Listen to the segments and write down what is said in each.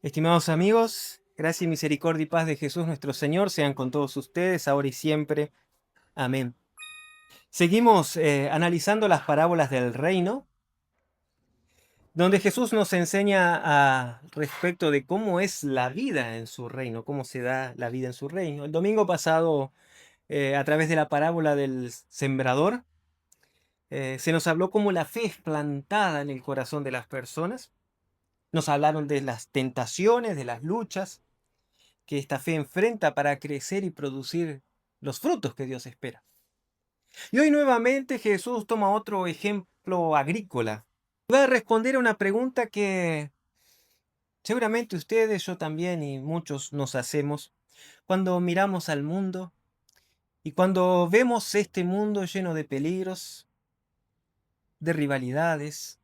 Estimados amigos, gracia y misericordia y paz de Jesús nuestro Señor sean con todos ustedes, ahora y siempre. Amén. Seguimos analizando las parábolas del reino, donde Jesús nos enseña respecto de cómo es la vida en su reino, cómo se da la vida en su reino. El domingo pasado, a través de la parábola del sembrador, se nos habló cómo la fe es plantada en el corazón de las personas. Nos hablaron de las tentaciones, de las luchas que esta fe enfrenta para crecer y producir los frutos que Dios espera. Y hoy nuevamente Jesús toma otro ejemplo agrícola. Va a responder a una pregunta que seguramente ustedes, yo también y muchos nos hacemos cuando miramos al mundo y cuando vemos este mundo lleno de peligros, de rivalidades,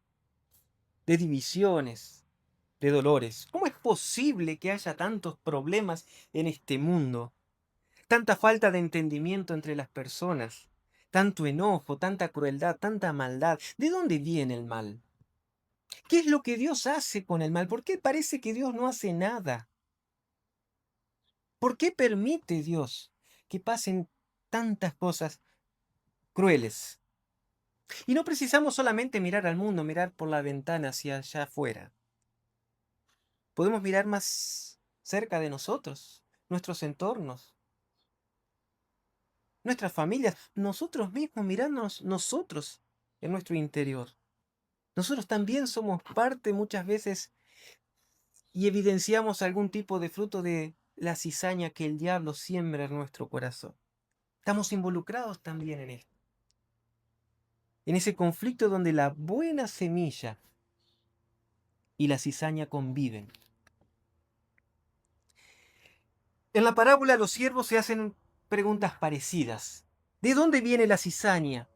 de divisiones, de dolores. ¿Cómo es posible que haya tantos problemas en este mundo? Tanta falta de entendimiento entre las personas, tanto enojo, tanta crueldad, tanta maldad. ¿De dónde viene el mal? ¿Qué es lo que Dios hace con el mal? ¿Por qué parece que Dios no hace nada? ¿Por qué permite Dios que pasen tantas cosas crueles? Y no precisamos solamente mirar al mundo, mirar por la ventana hacia allá afuera. Podemos mirar más cerca de nosotros, nuestros entornos, nuestras familias, nosotros mismos, mirarnos nosotros en nuestro interior. Nosotros también somos parte muchas veces y evidenciamos algún tipo de fruto de la cizaña que el diablo siembra en nuestro corazón. Estamos involucrados también en esto, en ese conflicto donde la buena semilla y la cizaña conviven. En la parábola los siervos se hacen preguntas parecidas. ¿De dónde viene la cizaña?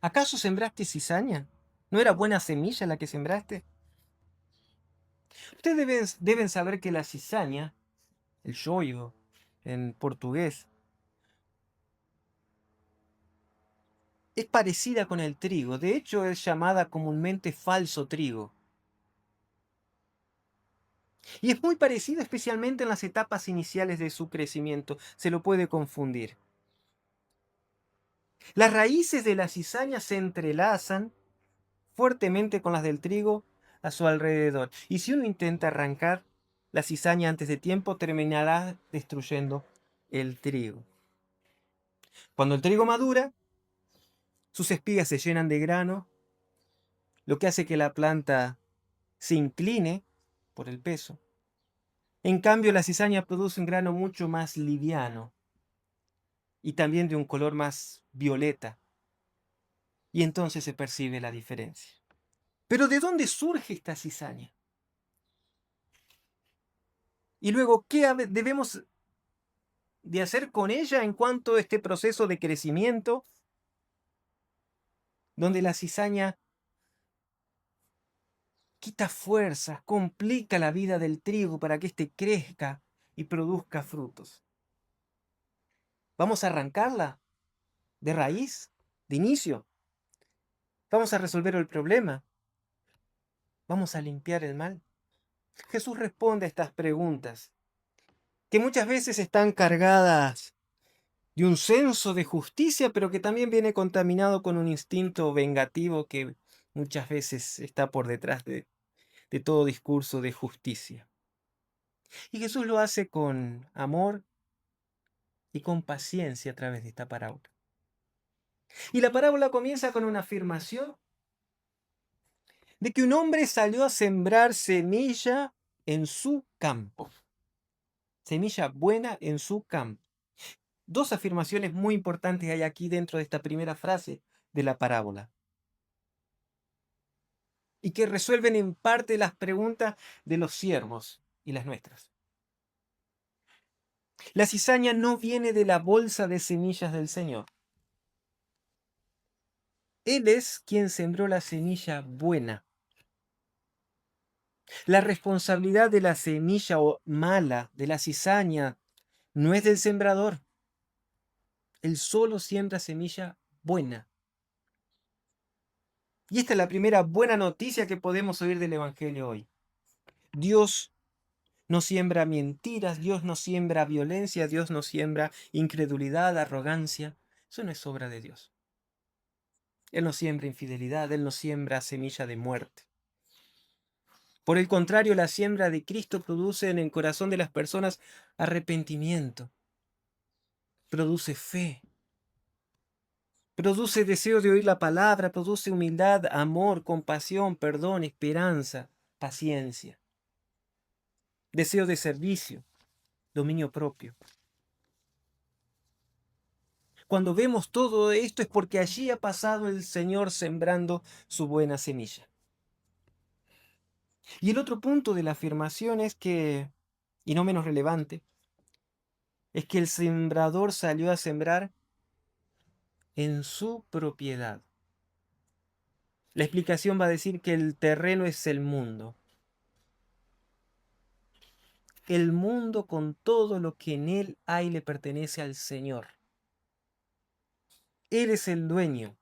¿Acaso sembraste cizaña? ¿No era buena semilla la que sembraste? Ustedes deben saber que la cizaña, el shoyu en portugués, es parecida con el trigo. De hecho, es llamada comúnmente falso trigo. Y es muy parecida especialmente en las etapas iniciales de su crecimiento. Se lo puede confundir. Las raíces de la cizaña se entrelazan fuertemente con las del trigo a su alrededor. Y si uno intenta arrancar la cizaña antes de tiempo, terminará destruyendo el trigo. Cuando el trigo madura, sus espigas se llenan de grano, lo que hace que la planta se incline por el peso. En cambio, la cizaña produce un grano mucho más liviano y también de un color más violeta. Y entonces se percibe la diferencia. Pero ¿de dónde surge esta cizaña? Y luego, ¿qué debemos de hacer con ella en cuanto a este proceso de crecimiento donde la cizaña quita fuerzas, complica la vida del trigo para que éste crezca y produzca frutos? ¿Vamos a arrancarla de raíz, de inicio? ¿Vamos a resolver el problema? ¿Vamos a limpiar el mal? Jesús responde a estas preguntas, que muchas veces están cargadas de un senso de justicia, pero que también viene contaminado con un instinto vengativo que muchas veces está por detrás de todo discurso de justicia. Y Jesús lo hace con amor y con paciencia a través de esta parábola. Y la parábola comienza con una afirmación de que un hombre salió a sembrar semilla en su campo. Semilla buena en su campo. Dos afirmaciones muy importantes hay aquí dentro de esta primera frase de la parábola y que resuelven en parte las preguntas de los siervos y las nuestras. La cizaña no viene de la bolsa de semillas del Señor. Él es quien sembró la semilla buena. La responsabilidad de la semilla mala, de la cizaña, no es del sembrador. Él solo siembra semilla buena. Y esta es la primera buena noticia que podemos oír del Evangelio hoy. Dios no siembra mentiras, Dios no siembra violencia, Dios no siembra incredulidad, arrogancia. Eso no es obra de Dios. Él no siembra infidelidad, Él no siembra semilla de muerte. Por el contrario, la siembra de Cristo produce en el corazón de las personas arrepentimiento, produce fe, produce deseo de oír la palabra, produce humildad, amor, compasión, perdón, esperanza, paciencia, deseo de servicio, dominio propio. Cuando vemos todo esto es porque allí ha pasado el Señor sembrando su buena semilla. Y el otro punto de la afirmación es que, y no menos relevante, es que el sembrador salió a sembrar en su propiedad. La explicación va a decir que el terreno es el mundo. El mundo con todo lo que en él hay le pertenece al Señor. Él es el dueño.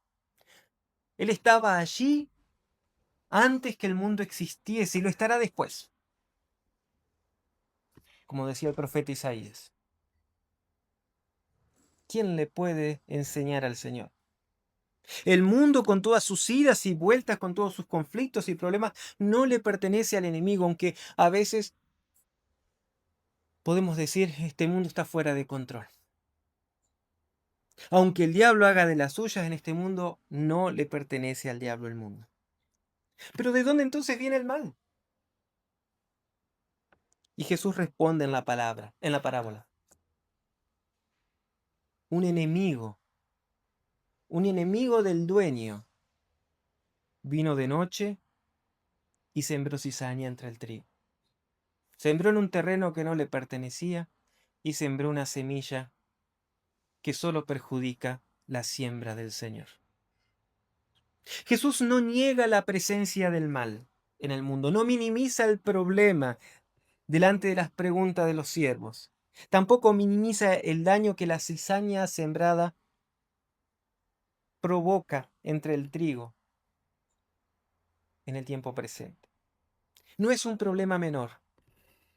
Él estaba allí antes que el mundo existiese y lo estará después, como decía el profeta Isaías. ¿Quién le puede enseñar al Señor? El mundo con todas sus idas y vueltas, con todos sus conflictos y problemas, no le pertenece al enemigo, aunque a veces podemos decir, este mundo está fuera de control. Aunque el diablo haga de las suyas en este mundo, no le pertenece al diablo el mundo. Pero ¿de dónde entonces viene el mal? Y Jesús responde en la palabra, en la parábola. Un enemigo del dueño, vino de noche y sembró cizaña entre el trigo. Sembró en un terreno que no le pertenecía y sembró una semilla que solo perjudica la siembra del Señor. Jesús no niega la presencia del mal en el mundo, no minimiza el problema delante de las preguntas de los siervos. Tampoco minimiza el daño que la cizaña sembrada provoca entre el trigo en el tiempo presente. No es un problema menor.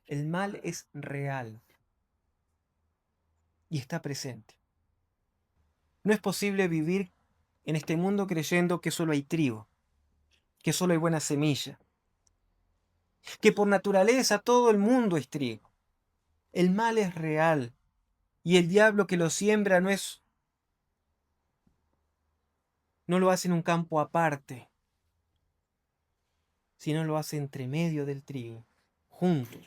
El mal es real y está presente. No es posible vivir en este mundo creyendo que solo hay trigo, que solo hay buena semilla, que por naturaleza todo el mundo es trigo. El mal es real y el diablo que lo siembra no lo hace en un campo aparte, sino lo hace entre medio del trigo, juntos.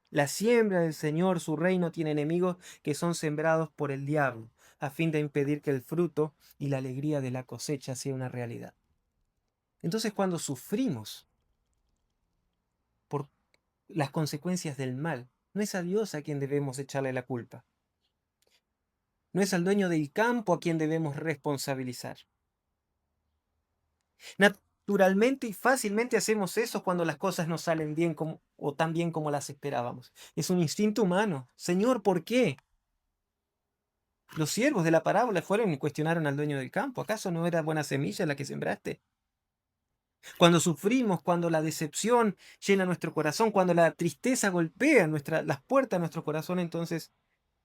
La siembra del Señor, su reino, tiene enemigos que son sembrados por el diablo, a fin de impedir que el fruto y la alegría de la cosecha sea una realidad. Entonces, cuando sufrimos por las consecuencias del mal, no es a Dios a quien debemos echarle la culpa. No es al dueño del campo a quien debemos responsabilizar. Naturalmente y fácilmente hacemos eso cuando las cosas no salen bien o tan bien como las esperábamos. Es un instinto humano. Señor, ¿por qué? Los siervos de la parábola fueron y cuestionaron al dueño del campo. ¿Acaso no era buena semilla la que sembraste? Cuando sufrimos, cuando la decepción llena nuestro corazón, cuando la tristeza golpea las puertas de nuestro corazón, entonces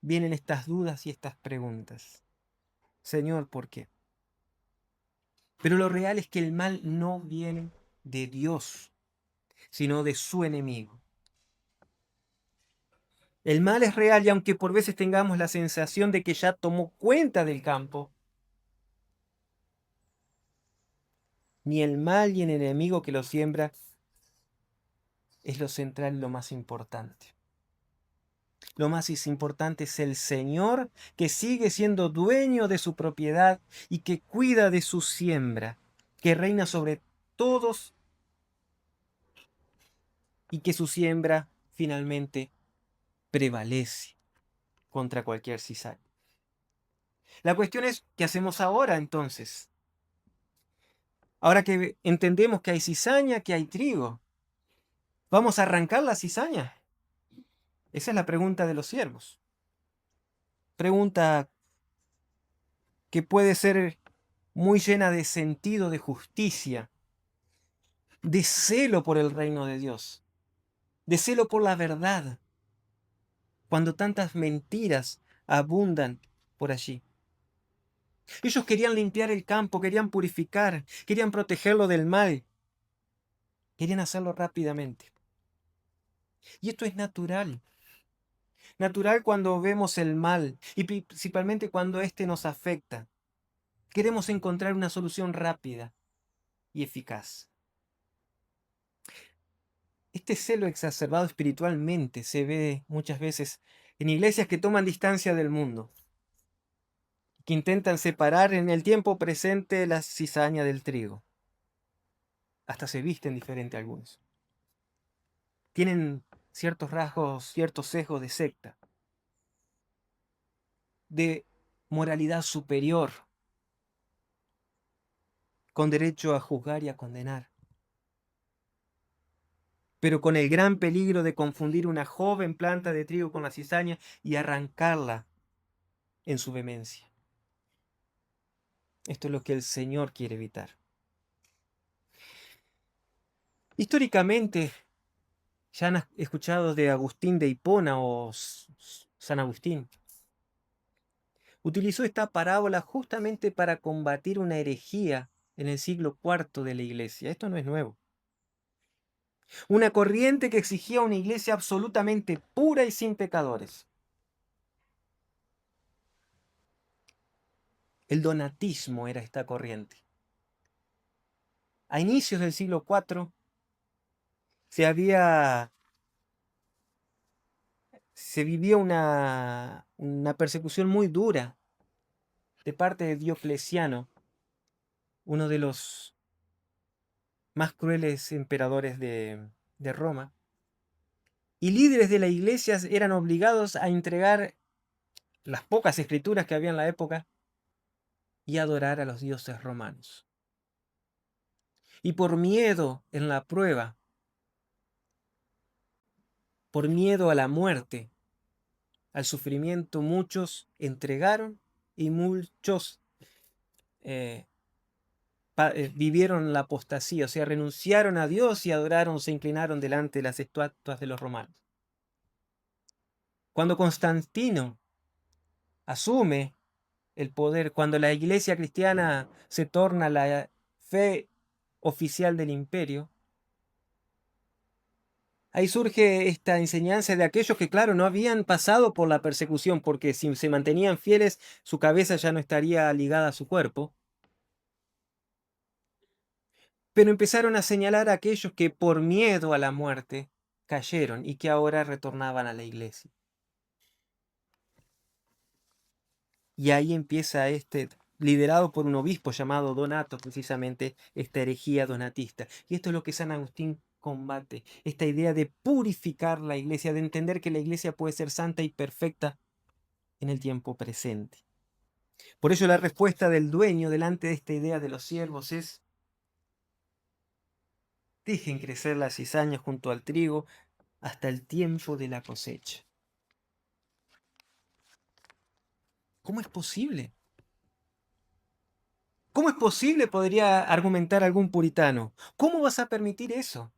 vienen estas dudas y estas preguntas. Señor, ¿por qué? Pero lo real es que el mal no viene de Dios, sino de su enemigo. El mal es real y aunque por veces tengamos la sensación de que ya tomó cuenta del campo, ni el mal ni el enemigo que lo siembra es lo central y lo más importante. Lo más importante es el Señor, que sigue siendo dueño de su propiedad y que cuida de su siembra, que reina sobre todos y que su siembra finalmente prevalece contra cualquier cizaña. La cuestión es, ¿qué hacemos ahora entonces? Ahora que entendemos que hay cizaña, que hay trigo, ¿vamos a arrancar la cizaña? Esa es la pregunta de los siervos. Pregunta que puede ser muy llena de sentido de justicia, de celo por el reino de Dios. de celo por la verdad, cuando tantas mentiras abundan por allí. Ellos querían limpiar el campo, querían purificar, querían protegerlo del mal, querían hacerlo rápidamente. Y esto es natural. Natural cuando vemos el mal y principalmente cuando éste nos afecta. Queremos encontrar una solución rápida y eficaz. Este celo exacerbado espiritualmente se ve muchas veces en iglesias que toman distancia del mundo, que intentan separar en el tiempo presente la cizaña del trigo. Hasta se visten diferente algunos. Tienen ciertos rasgos, ciertos sesgos de secta, de moralidad superior, con derecho a juzgar y a condenar, pero con el gran peligro de confundir una joven planta de trigo con la cizaña y arrancarla en su vehemencia. Esto es lo que el Señor quiere evitar. Históricamente, ya han escuchado de Agustín de Hipona o San Agustín. Utilizó esta parábola justamente para combatir una herejía en el siglo IV de la Iglesia. Esto no es nuevo. Una corriente que exigía una iglesia absolutamente pura y sin pecadores. El donatismo era esta corriente. A inicios del siglo IV se vivió una persecución muy dura de parte de Diocleciano, uno de los más crueles emperadores de Roma, y líderes de la iglesia eran obligados a entregar las pocas escrituras que había en la época y adorar a los dioses romanos. Y por miedo en la prueba, por miedo a la muerte, al sufrimiento, muchos entregaron y muchos vivieron la apostasía, o sea, renunciaron a Dios y adoraron, se inclinaron delante de las estatuas de los romanos. Cuando Constantino asume el poder, cuando la iglesia cristiana se torna la fe oficial del imperio, ahí surge esta enseñanza de aquellos que, claro, no habían pasado por la persecución, porque si se mantenían fieles, su cabeza ya no estaría ligada a su cuerpo. Pero empezaron a señalar a aquellos que por miedo a la muerte cayeron y que ahora retornaban a la iglesia. Y ahí empieza liderado por un obispo llamado Donato, precisamente, esta herejía donatista. Y esto es lo que San Agustín combate, esta idea de purificar la iglesia, de entender que la iglesia puede ser santa y perfecta en el tiempo presente. Por ello la respuesta del dueño delante de esta idea de los siervos es: dejen crecer la cizaña junto al trigo hasta el tiempo de la cosecha. ¿Cómo es posible? ¿Cómo es posible? Podría argumentar algún puritano. ¿Cómo vas a permitir eso?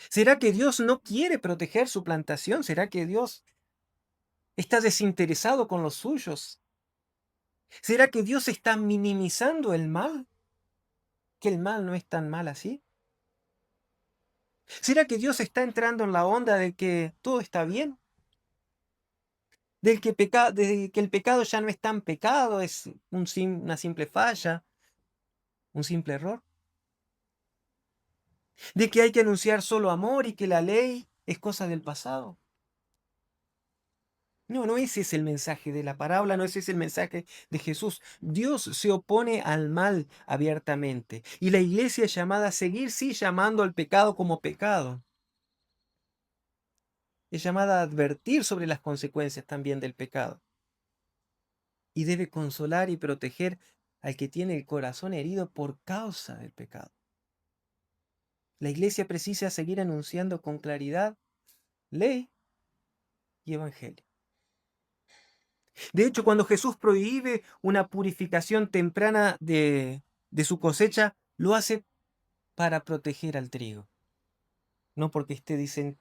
¿Será que Dios no quiere proteger su plantación? ¿Será que Dios está desinteresado con los suyos? ¿Será que Dios está minimizando el mal? ¿Que el mal no es tan mal así? ¿Será que Dios está entrando en la onda de que todo está bien? De que el pecado ya no es tan pecado, es una simple falla, un simple error. ¿De que hay que anunciar solo amor y que la ley es cosa del pasado? No, no ese es el mensaje de la parábola, no ese es el mensaje de Jesús. Dios se opone al mal abiertamente y la iglesia es llamada a seguir, sí, llamando al pecado como pecado. Es llamada a advertir sobre las consecuencias también del pecado. Y debe consolar y proteger al que tiene el corazón herido por causa del pecado. La iglesia precisa seguir anunciando con claridad ley y evangelio. De hecho, cuando Jesús prohíbe una purificación temprana de su cosecha, lo hace para proteger al trigo. no porque esté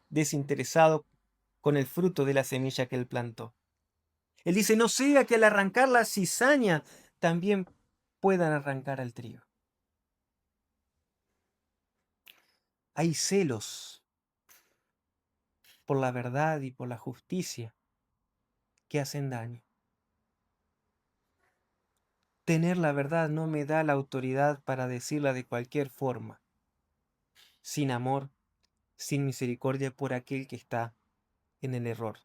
desinteresado con el fruto de la semilla que él plantó. Él dice, no sea que al arrancar la cizaña también puedan arrancar al trigo. Hay celos por la verdad y por la justicia que hacen daño. Tener la verdad no me da la autoridad para decirla de cualquier forma, sin amor, sin misericordia por aquel que está en el error.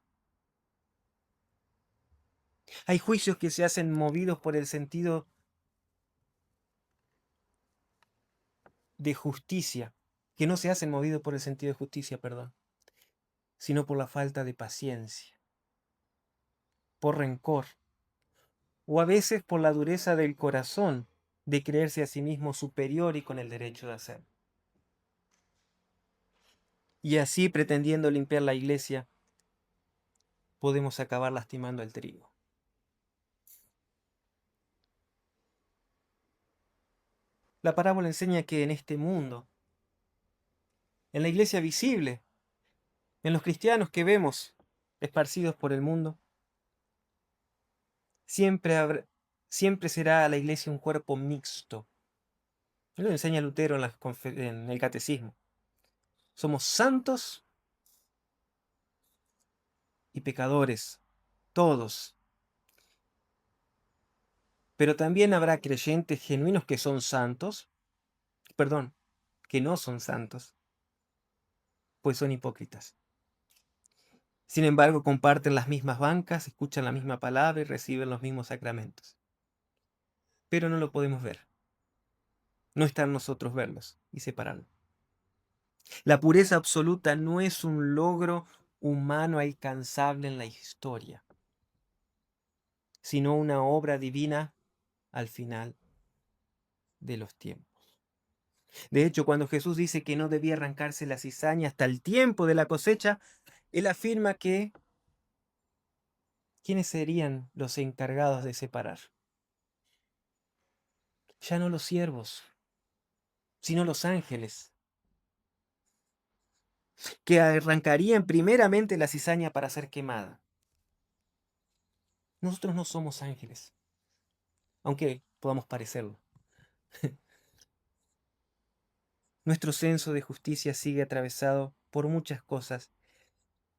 Hay juicios que se hacen movidos por el sentido de justicia, que no se hacen movidos por el sentido de justicia, perdón, sino por la falta de paciencia, por rencor, o a veces por la dureza del corazón de creerse a sí mismo superior y con el derecho de hacerlo. Y así, pretendiendo limpiar la iglesia, podemos acabar lastimando al trigo. La parábola enseña que en este mundo, en la iglesia visible, en los cristianos que vemos esparcidos por el mundo, siempre será la iglesia un cuerpo mixto. Lo enseña Lutero en el catecismo. Somos santos y pecadores, todos. Pero también habrá creyentes genuinos que son santos, perdón, que no son santos, pues son hipócritas. Sin embargo, comparten las mismas bancas, escuchan la misma palabra y reciben los mismos sacramentos. Pero no lo podemos ver. No está en nosotros verlos y separarlos. La pureza absoluta no es un logro humano alcanzable en la historia, sino una obra divina al final de los tiempos. De hecho, cuando Jesús dice que no debía arrancarse la cizaña hasta el tiempo de la cosecha, él afirma que ¿quiénes serían los encargados de separar? Ya no los siervos, sino los ángeles, que arrancarían primeramente la cizaña para ser quemada. Nosotros no somos ángeles, aunque podamos parecerlo. Nuestro senso de justicia sigue atravesado por muchas cosas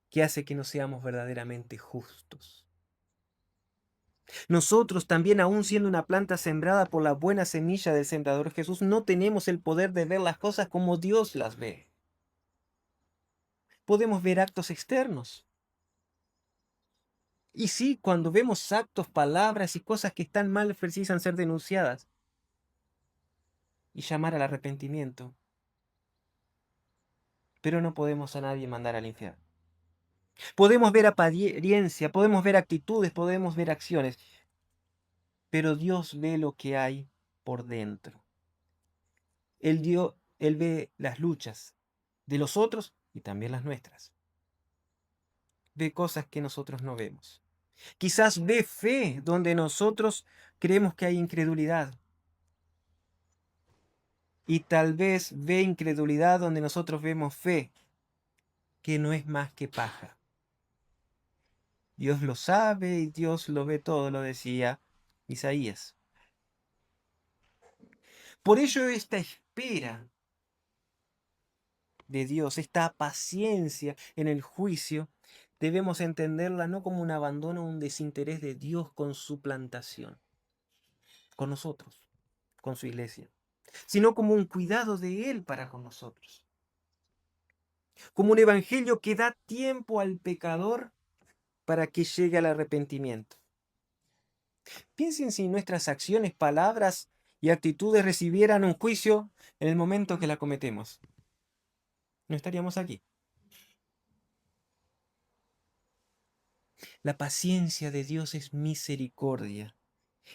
que hace que no seamos verdaderamente justos. Nosotros también, aún siendo una planta sembrada por la buena semilla del sembrador Jesús, no tenemos el poder de ver las cosas como Dios las ve. Podemos ver actos externos. Y sí, cuando vemos actos, palabras y cosas que están mal, precisan ser denunciadas y llamar al arrepentimiento. Pero no podemos a nadie mandar al infierno. Podemos ver apariencia, podemos ver actitudes, podemos ver acciones, pero Dios ve lo que hay por dentro. Él ve las luchas de los otros y también las nuestras. Ve cosas que nosotros no vemos. Quizás ve fe donde nosotros creemos que hay incredulidad. Y tal vez ve incredulidad donde nosotros vemos fe, que no es más que paja. Dios lo sabe y Dios lo ve todo, lo decía Isaías. Por ello esta espera de Dios, esta paciencia en el juicio, debemos entenderla no como un abandono o un desinterés de Dios con su plantación, con nosotros, con su iglesia, sino como un cuidado de Él para con nosotros. Como un evangelio que da tiempo al pecador para que llegue al arrepentimiento. Piensen si nuestras acciones, palabras y actitudes recibieran un juicio en el momento que la cometemos. No estaríamos aquí. La paciencia de Dios es misericordia.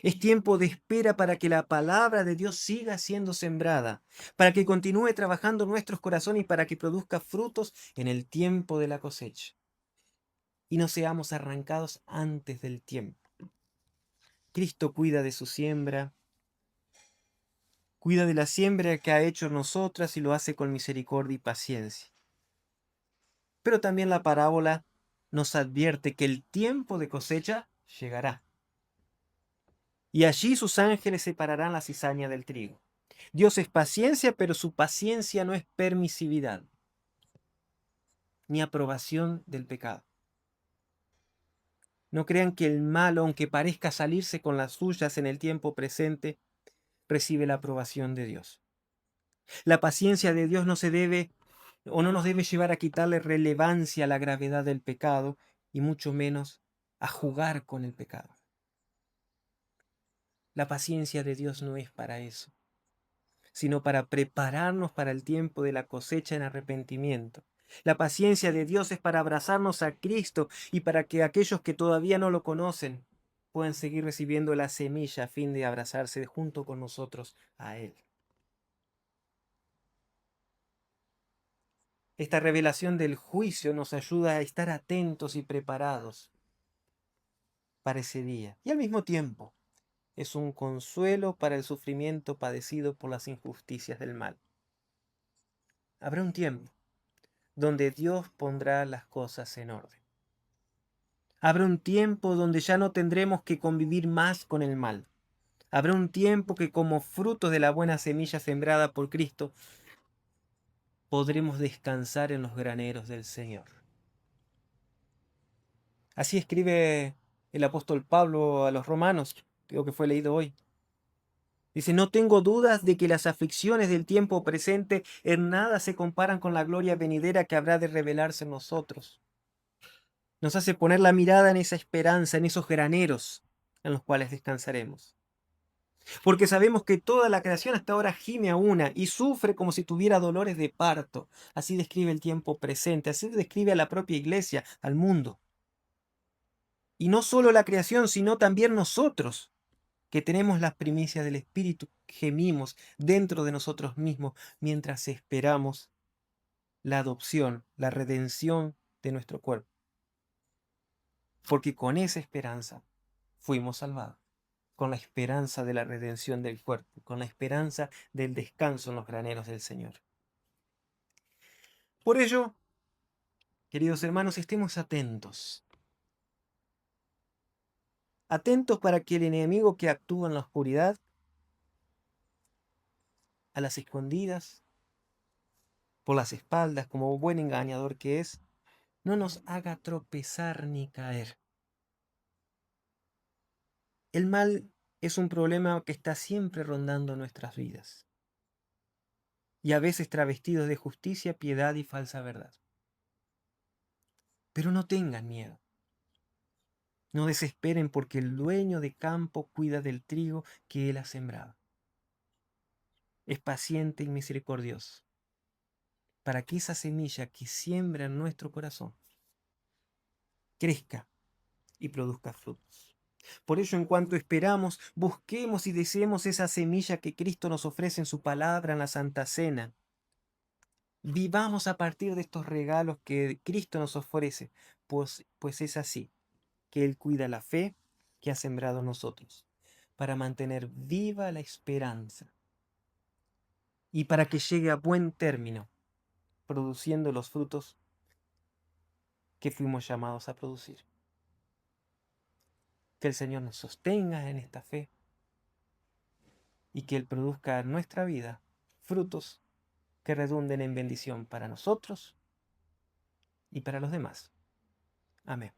Es tiempo de espera para que la palabra de Dios siga siendo sembrada, para que continúe trabajando en nuestros corazones y para que produzca frutos en el tiempo de la cosecha. Y no seamos arrancados antes del tiempo. Cristo cuida de su siembra, cuida de la siembra que ha hecho nosotras y lo hace con misericordia y paciencia. Pero también la parábola nos advierte que el tiempo de cosecha llegará. Y allí sus ángeles separarán la cizaña del trigo. Dios es paciencia, pero su paciencia no es permisividad, ni aprobación del pecado. No crean que el malo, aunque parezca salirse con las suyas en el tiempo presente, recibe la aprobación de Dios. La paciencia de Dios no se debe o no nos debe llevar a quitarle relevancia a la gravedad del pecado y mucho menos a jugar con el pecado. La paciencia de Dios no es para eso, sino para prepararnos para el tiempo de la cosecha en arrepentimiento. La paciencia de Dios es para abrazarnos a Cristo y para que aquellos que todavía no lo conocen puedan seguir recibiendo la semilla a fin de abrazarse junto con nosotros a Él. Esta revelación del juicio nos ayuda a estar atentos y preparados para ese día. Y al mismo tiempo es un consuelo para el sufrimiento padecido por las injusticias del mal. Habrá un tiempo donde Dios pondrá las cosas en orden. Habrá un tiempo donde ya no tendremos que convivir más con el mal. Habrá un tiempo que como frutos de la buena semilla sembrada por Cristo, podremos descansar en los graneros del Señor. Así escribe el apóstol Pablo a los romanos, creo que fue leído hoy. Dice, no tengo dudas de que las aflicciones del tiempo presente en nada se comparan con la gloria venidera que habrá de revelarse en nosotros. Nos hace poner la mirada en esa esperanza, en esos graneros en los cuales descansaremos. Porque sabemos que toda la creación hasta ahora gime a una y sufre como si tuviera dolores de parto. Así describe el tiempo presente, así describe a la propia iglesia, al mundo. Y no solo la creación, sino también nosotros, que tenemos las primicias del Espíritu, gemimos dentro de nosotros mismos mientras esperamos la adopción, la redención de nuestro cuerpo. Porque con esa esperanza fuimos salvados, con la esperanza de la redención del cuerpo, con la esperanza del descanso en los graneros del Señor. Por ello, queridos hermanos, estemos atentos. Atentos para que el enemigo que actúa en la oscuridad, a las escondidas, por las espaldas, como buen engañador que es, no nos haga tropezar ni caer. El mal es un problema que está siempre rondando nuestras vidas, y a veces travestidos de justicia, piedad y falsa verdad. Pero no tengan miedo. No desesperen porque el dueño de campo cuida del trigo que él ha sembrado. Es paciente y misericordioso para que esa semilla que siembra en nuestro corazón crezca y produzca frutos. Por ello, en cuanto esperamos, busquemos y deseemos esa semilla que Cristo nos ofrece en su palabra en la Santa Cena. Vivamos a partir de estos regalos que Cristo nos ofrece, pues es así que Él cuida la fe que ha sembrado en nosotros, para mantener viva la esperanza y para que llegue a buen término, produciendo los frutos que fuimos llamados a producir. Que el Señor nos sostenga en esta fe y que Él produzca en nuestra vida frutos que redunden en bendición para nosotros y para los demás. Amén.